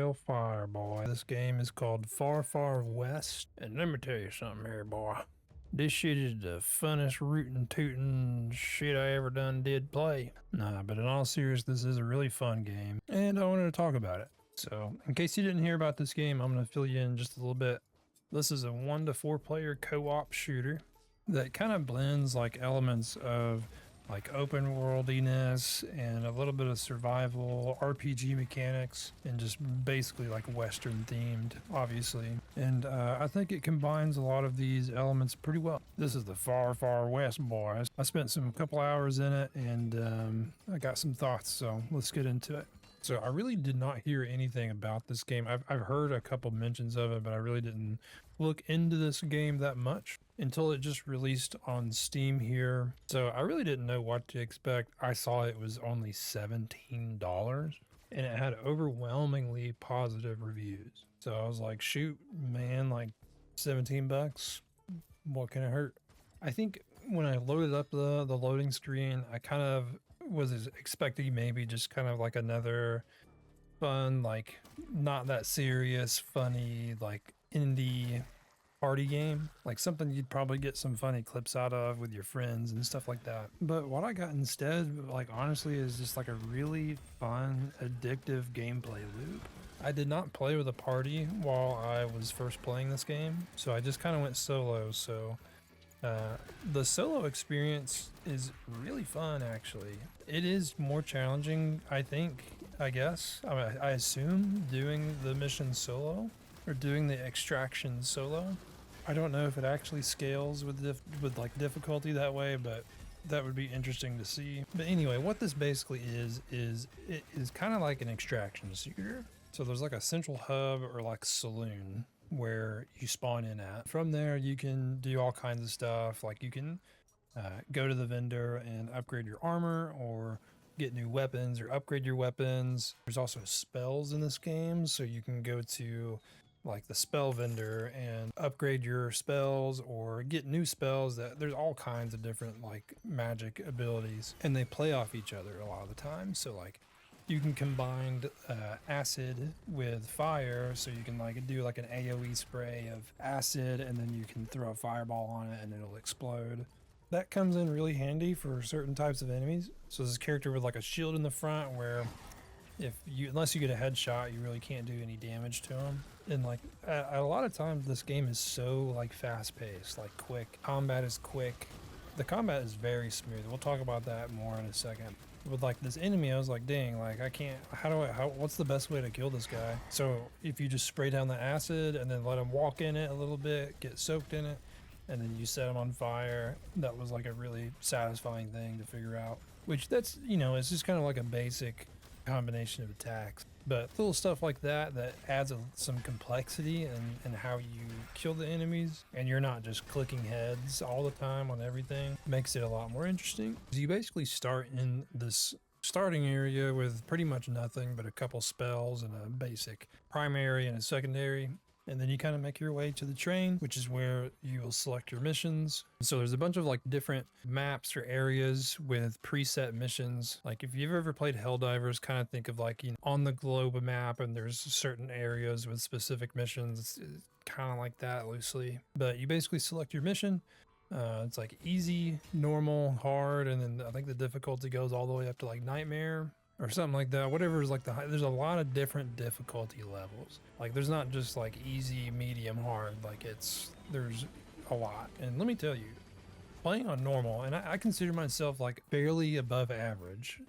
hellfire, boy. This game is called Far Far West. And let me tell you something here, boy. This shit is the funnest rootin' tootin' shit I ever did play. Nah, but in all seriousness, this is a really fun game. And I wanted to talk about it. So, in case you didn't hear about this game, I'm going to fill you in just a little bit. This is a 1 to 4 player co-op shooter that kind of blends like elements of like open worldiness and a little bit of survival, RPG mechanics, and just basically like Western themed, obviously. And I think it combines a lot of these elements pretty well. This is the Far Far West, boys. I spent some couple hours in it and I got some thoughts, so let's get into it. So I really did not hear anything about this game. I've heard a couple mentions of it, but I really didn't look into this game that much until it just released on Steam here. So I really didn't know what to expect. I saw it was only $17 and it had overwhelmingly positive reviews. So I was like, shoot, man, like 17 bucks. What can it hurt? I think when I loaded up the loading screen, I kind of was expecting maybe just kind of like another fun, like not that serious, funny, like indie party game, like something you'd probably get some funny clips out of with your friends and stuff like that. But what I got instead, like honestly, is just like a really fun, addictive gameplay loop. I did not play with a party while I was first playing this game, so I just kind of went solo. So the solo experience is really fun, actually. It is more challenging, I guess. I assume doing the mission solo or doing the extraction solo. I don't know if it actually scales with like difficulty that way, but that would be interesting to see. But anyway, what this basically is it is kind of like an extraction shooter. So there's like a central hub or like saloon where you spawn in at. From there, you can do all kinds of stuff. Like you can go to the vendor and upgrade your armor or get new weapons or upgrade your weapons. There's also spells in this game, so you can go to like the spell vendor and upgrade your spells or get new spells. That there's all kinds of different like magic abilities, and they play off each other a lot of the time. So like you can combine acid with fire, so you can like do like an AoE spray of acid and then you can throw a fireball on it and it'll explode. That comes in really handy for certain types of enemies. So this character with like a shield in the front where unless you get a headshot, you really can't do any damage to him. And like a lot of times this game is so like fast paced, like quick. Combat is quick. The combat is very smooth. We'll talk about that more in a second. With like this enemy, I was like, dang, like I can't, what's the best way to kill this guy? So if you just spray down the acid and then let him walk in it a little bit, get soaked in it, and then you set him on fire, that was like a really satisfying thing to figure out. Which it's just kind of like a basic combination of attacks. But little stuff like that adds some complexity in how you kill the enemies, and you're not just clicking heads all the time on everything. Makes it a lot more interesting. You basically start in this starting area with pretty much nothing but a couple spells and a basic primary and a secondary. And then you kind of make your way to the train, which is where you will select your missions. So there's a bunch of like different maps or areas with preset missions. Like if you've ever played Helldivers, kind of think of like on the globe map, and there's certain areas with specific missions. It's kind of like that loosely. But you basically select your mission. It's like easy, normal, hard, and then I think the difficulty goes all the way up to like nightmare or something like that. Whatever is like there's a lot of different difficulty levels. Like there's not just like easy, medium, hard. Like there's a lot. And let me tell you, playing on normal, and I consider myself like fairly above average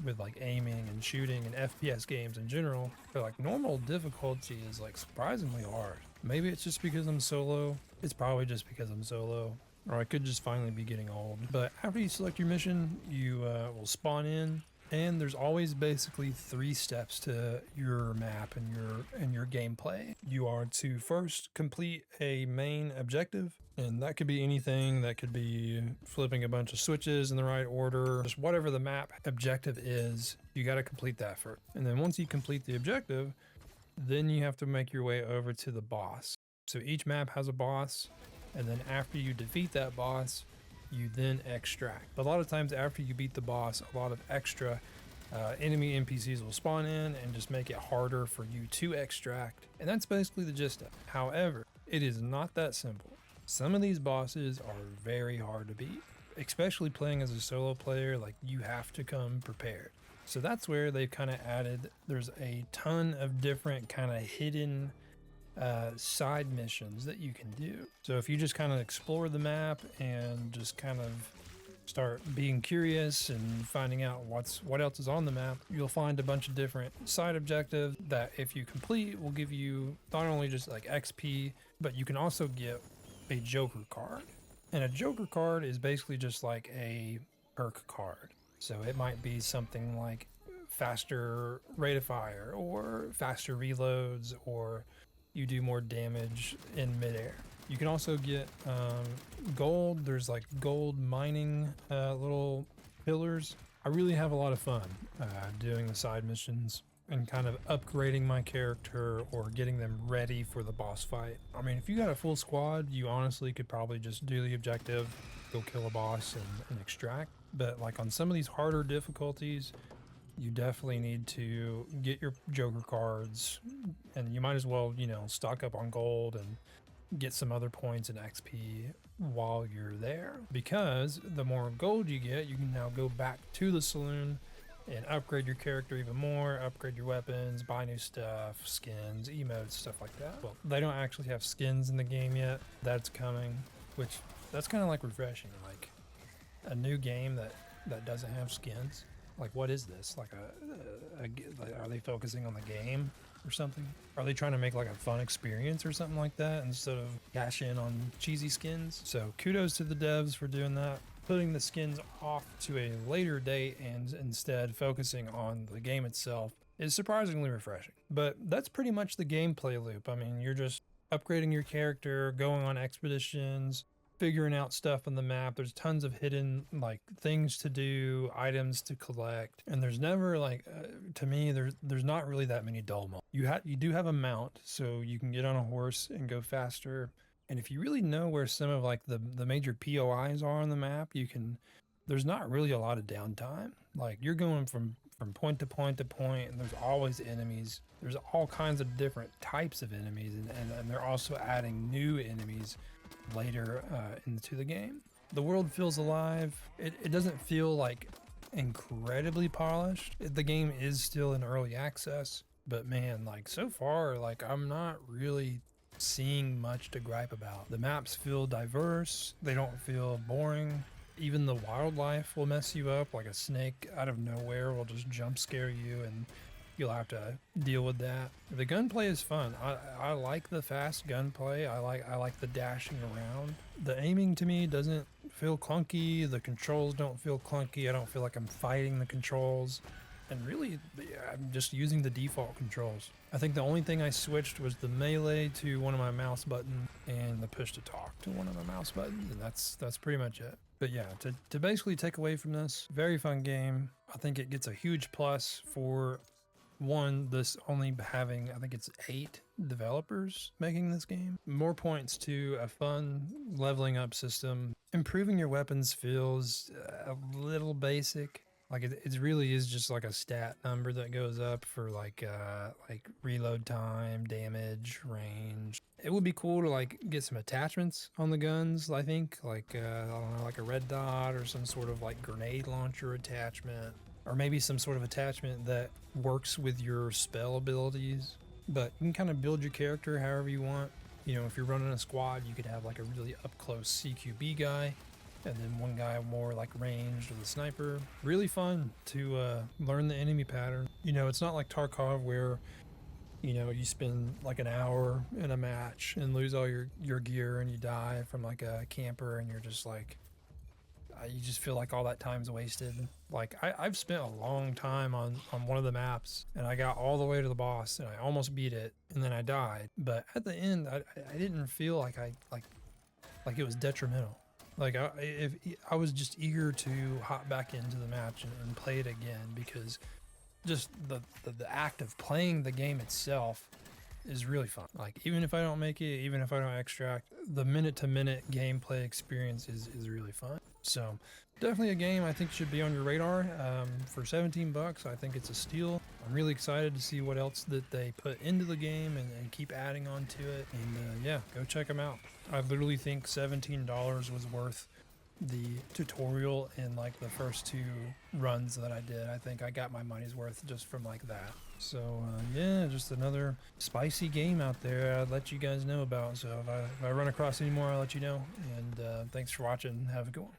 with like aiming and shooting and FPS games in general, but like normal difficulty is like surprisingly hard. Maybe it's just because I'm solo. It's probably just because I'm solo. Or I could just finally be getting old. But after you select your mission, you will spawn in. And there's always basically 3 steps to your map and your gameplay. You are to first complete a main objective, and that could be anything. That could be flipping a bunch of switches in the right order. Just whatever the map objective is, you got to complete that first. And then once you complete the objective, then you have to make your way over to the boss. So each map has a boss, and then after you defeat that boss, you then extract. But a lot of times after you beat the boss, a lot of extra Enemy NPCs will spawn in and just make it harder for you to extract. And that's basically the gist of it. However, it is not that simple. Some of these bosses are very hard to beat, especially playing as a solo player. Like, you have to come prepared. So that's where they've kind of added, there's a ton of different kind of hidden side missions that you can do. So if you just kind of explore the map and just kind of start being curious and finding out what else is on the map, you'll find a bunch of different side objectives that if you complete will give you not only just like XP, but you can also get a Joker card. And a Joker card is basically just like a perk card. So it might be something like faster rate of fire or faster reloads, or you do more damage in midair. You can also get gold. There's like gold mining little pillars. I really have a lot of fun doing the side missions and kind of upgrading my character or getting them ready for the boss fight. I mean, if you got a full squad, you honestly could probably just do the objective, go kill a boss and extract. But like on some of these harder difficulties, you definitely need to get your Joker cards, and you might as well, you know, stock up on gold and get some other points in XP while you're there, because the more gold you get, you can now go back to the saloon and upgrade your character even more, upgrade your weapons, buy new stuff, skins, emotes, stuff like that. Well, they don't actually have skins in the game yet. That's coming, which that's kind of like refreshing, like a new game that doesn't have skins. Like, what is this? Like are they focusing on the game or something? Are they trying to make like a fun experience or something like that instead of cash in on cheesy skins? So kudos to the devs for doing that, putting the skins off to a later date and instead focusing on the game itself is surprisingly refreshing. But that's pretty much the gameplay loop. I mean, you're just upgrading your character, going on expeditions, figuring out stuff on the map. There's tons of hidden like things to do, items to collect, and there's never like to me there's not really that many dull moments. You do have a mount, so you can get on a horse and go faster. And if you really know where some of like the major POIs are on the map, there's not really a lot of downtime. Like, you're going from point to point to point, and there's always enemies. There's all kinds of different types of enemies, and they're also adding new enemies later into the game. The world feels alive. It doesn't feel like incredibly polished. The game is still in early access, but man, like so far, like I'm not really seeing much to gripe about. The maps feel diverse. They don't feel boring. Even the wildlife will mess you up, like a snake out of nowhere will just jump scare you and you'll have to deal with that. The gunplay is fun. I like the fast gunplay. I like the dashing around. The aiming to me doesn't feel clunky. The controls don't feel clunky. I don't feel like I'm fighting the controls. And really, I'm just using the default controls. I think the only thing I switched was the melee to one of my mouse buttons and the push to talk to one of my mouse buttons, and that's pretty much it. But yeah, to basically take away from this, very fun game. I think it gets a huge plus for one, this only having, I think it's 8 developers making this game. More points to a fun leveling up system. Improving your weapons feels a little basic. Like it really is just like a stat number that goes up for like reload time, damage, range. It would be cool to like get some attachments on the guns, I think, like I don't know, like a red dot or some sort of like grenade launcher attachment, or maybe some sort of attachment that works with your spell abilities. But you can kind of build your character however you want. You know, if you're running a squad, you could have like a really up close CQB guy, and then one guy more like ranged with a sniper. Really fun to learn the enemy pattern. You know, it's not like Tarkov where, you know, you spend like an hour in a match and lose all your gear and you die from like a camper and you're just like, you just feel like all that time's wasted. Like I've spent a long time on one of the maps and I got all the way to the boss and I almost beat it and then I died. But at the end, I didn't feel like like it was detrimental. Like I was just eager to hop back into the match and play it again, because just the act of playing the game itself is really fun. Like, even if I don't make it, even if I don't extract, the minute to minute gameplay experience is really fun. So definitely a game I think should be on your radar. For 17 bucks, I think it's a steal. I'm really excited to see what else that they put into the game and keep adding on to it. And yeah, go check them out. I literally think $17 was worth the tutorial and like the first 2 runs that I did. I think I got my money's worth just from like that. So yeah, just another spicy game out there I'd let you guys know about. So if I run across any more, I'll let you know. And thanks for watching. Have a good one.